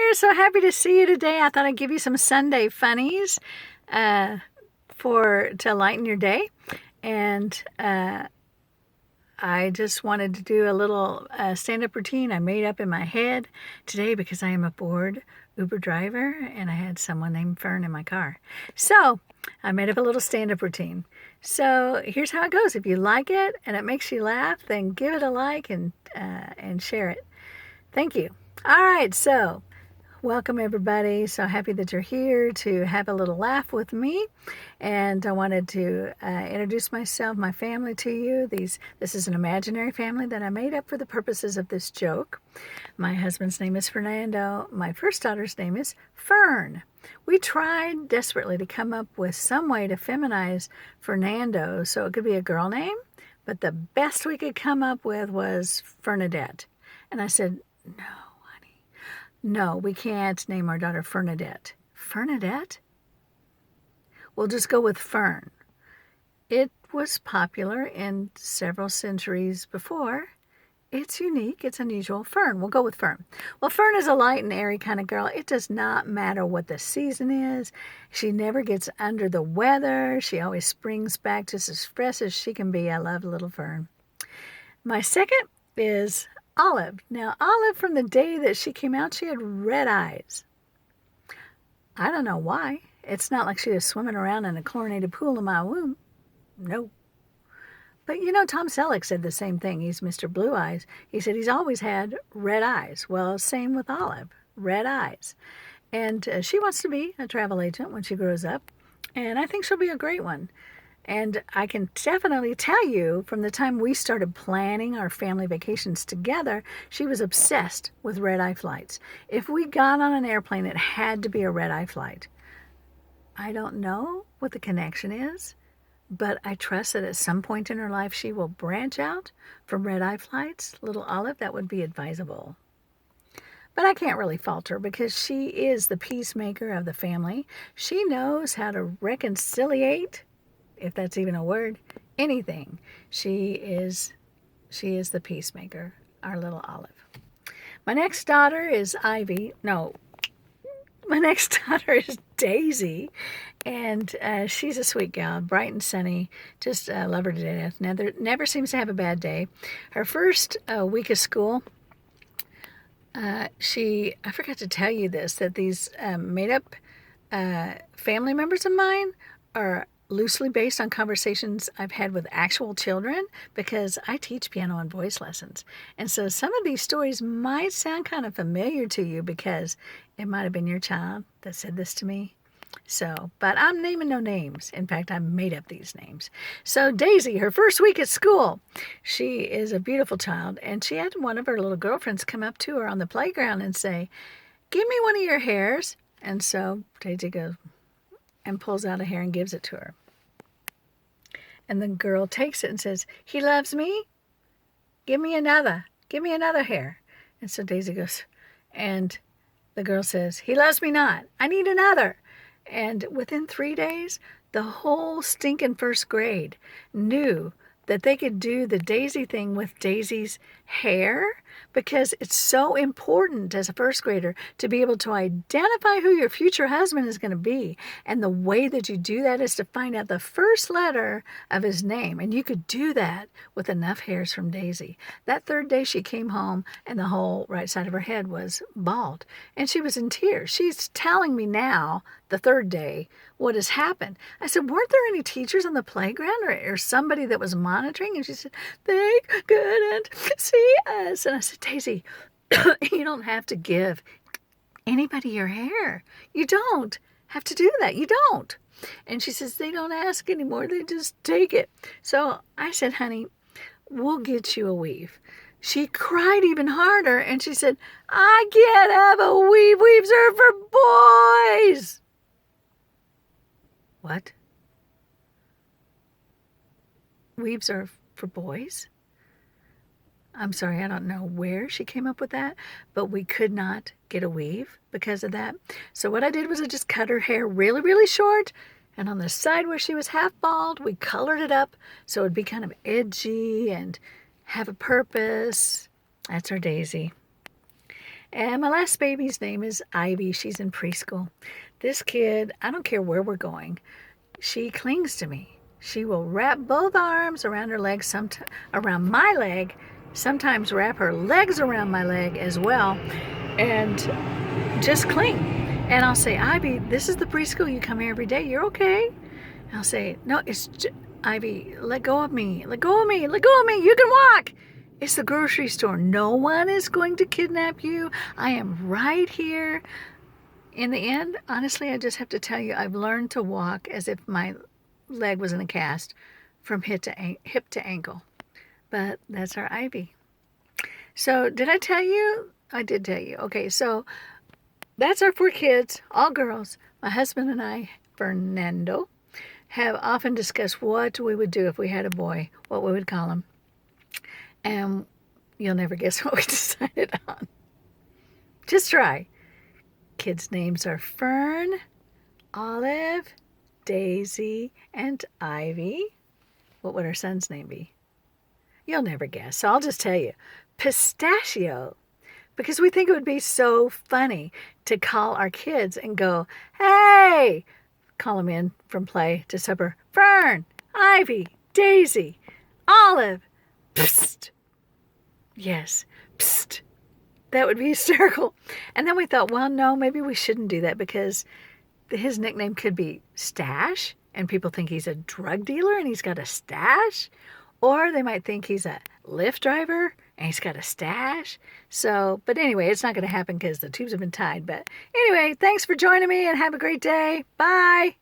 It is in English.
there. So happy to see you today. I thought I'd give you some Sunday funnies to lighten your day. And I just wanted to do a little stand-up routine I made up in my head today because I am a bored Uber driver and I had someone named Fern in my car. So I made up a little stand-up routine. So here's how it goes. If you like it and it makes you laugh, then give it a like and share it. Thank you. All right, so welcome everybody. So happy that you're here to have a little laugh with me. And I wanted to introduce myself, my family to you. This is an imaginary family that I made up for the purposes of this joke. My husband's name is Fernando. My first daughter's name is Fern. We tried desperately to come up with some way to feminize Fernando so it could be a girl name, but the best we could come up with was Fernadette. And I said, no, honey. No, we can't name our daughter Fernadette. Fernadette? We'll just go with Fern. It was popular in several centuries before. It's unique. It's unusual. Fern. We'll go with Fern. Well, Fern is a light and airy kind of girl. It does not matter what the season is. She never gets under the weather. She always springs back just as fresh as she can be. I love little Fern. My second is Olive. Now, Olive, from the day that she came out, she had red eyes. I don't know why. It's not like she was swimming around in a chlorinated pool in my womb. No. But you know, Tom Selleck said the same thing. He's Mr. Blue Eyes. He said he's always had red eyes. Well, same with Olive. Red eyes. And she wants to be a travel agent when she grows up. And I think she'll be a great one. And I can definitely tell you from the time we started planning our family vacations together, she was obsessed with red-eye flights. If we got on an airplane, it had to be a red-eye flight. I don't know what the connection is, but I trust that at some point in her life she will branch out from red-eye flights. Little Olive, that would be advisable. But I can't really fault her because she is the peacemaker of the family. She knows how to reconciliate, if that's even a word, anything. She is the peacemaker, our little Olive. My next daughter is Ivy. No, my next daughter is Daisy, and she's a sweet gal, bright and sunny. Just love her to death. Never seems to have a bad day. Her first week of school, I forgot to tell you this, that these made-up family members of mine are loosely based on conversations I've had with actual children because I teach piano and voice lessons. And so some of these stories might sound kind of familiar to you because it might have been your child that said this to me. So, but I'm naming no names. In fact, I made up these names. So Daisy, her first week at school, she is a beautiful child, and she had one of her little girlfriends come up to her on the playground and say, "Give me one of your hairs." And so Daisy goes and pulls out a hair and gives it to her. And the girl takes it and says, "He loves me? Give me another. Give me another hair." And so Daisy goes, and the girl says, "He loves me not. I need another." And within 3 days, the whole stinking first grade knew that they could do the Daisy thing with Daisy's hair because it's so important as a first grader to be able to identify who your future husband is going to be. And the way that you do that is to find out the first letter of his name. And you could do that with enough hairs from Daisy. That third day she came home and the whole right side of her head was bald. And she was in tears. She's telling me now, the third day, what has happened. I said, "Weren't there any teachers on the playground or somebody that was monitoring?" And she said, "They couldn't see us." And I said, "Daisy, you don't have to give anybody your hair. You don't have to do that. You don't." And she says, "They don't ask anymore. They just take it." So I said, "Honey, we'll get you a weave." She cried even harder and she said, "I can't have a weave. Weaves are for boys." What? Weaves are for boys? I'm sorry, I don't know where she came up with that, but we could not get a weave because of that. So what I did was I just cut her hair really, really short, and on the side where she was half bald, we colored it up so it would be kind of edgy and have a purpose. That's our Daisy. And my last baby's name is Ivy. She's in preschool. This kid, I don't care where we're going, she clings to me. She will wrap both arms around her legs, around my leg, sometimes wrap her legs around my leg as well, and just cling. And I'll say, Ivy, this is the preschool. You come here every day. You're okay. And I'll say, no, Ivy, let go of me. Let go of me. Let go of me. You can walk. It's the grocery store. No one is going to kidnap you. I am right here. In the end, honestly, I just have to tell you, I've learned to walk as if my leg was in a cast from hip to ankle. But that's our Ivy. So did I tell you? I did tell you. Okay, so that's our 4 kids, all girls. My husband and I, Fernando, have often discussed what we would do if we had a boy, what we would call him. And you'll never guess what we decided on. Just try. Kids' names are Fern, Olive, Daisy, and Ivy. What would our son's name be? You'll never guess, so I'll just tell you. Pistachio. Because we think it would be so funny to call our kids and go, hey, call them in from play to supper. Fern, Ivy, Daisy, Olive, psst. Yes, psst. That would be hysterical. And then we thought, well, no, maybe we shouldn't do that because his nickname could be Stash, and people think he's a drug dealer and he's got a stash. Or they might think he's a Lyft driver and he's got a stash. So, but anyway, it's not going to happen because the tubes have been tied. But anyway, thanks for joining me and have a great day. Bye.